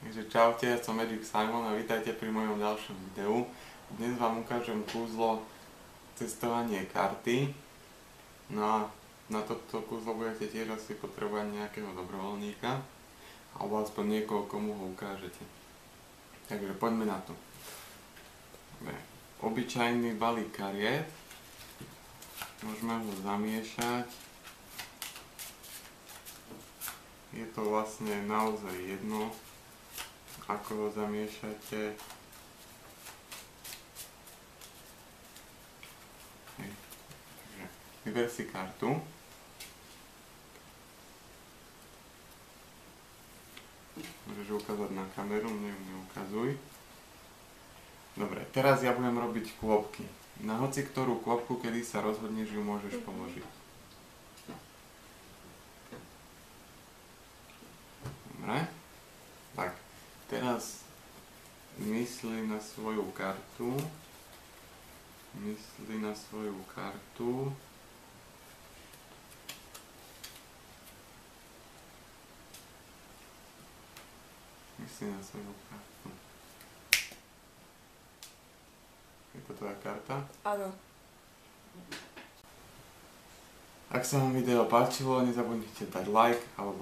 Takže čaute, ja som Magic Simon a vítajte pri mojom ďalšom videu. Dnes vám ukážem kúzlo cestovanie karty. No a na toto kúzlo budete tiež asi potrebovať nejakého dobrovoľníka alebo aspoň niekoho, komu ho ukážete. Takže poďme na to. Dobre. Obyčajný balík kariet. Môžeme ho zamiešať. Je to vlastne naozaj jedno, ako ho zamiešate. Vyber si kartu. Môžeš ukázať na kameru, mne ju neukazuj. Dobre, teraz ja budem robiť kôpky. Na hoci ktorú kôpku, kedy sa rozhodneš, ju môžeš položiť. Dobre. Tak, teraz mysli na svoju kartu. Mysli na svoju kartu. Mysli na svoju kartu. Je to tvoja karta? Áno. Ak sa vám video páčilo, nezabudnite dať like alebo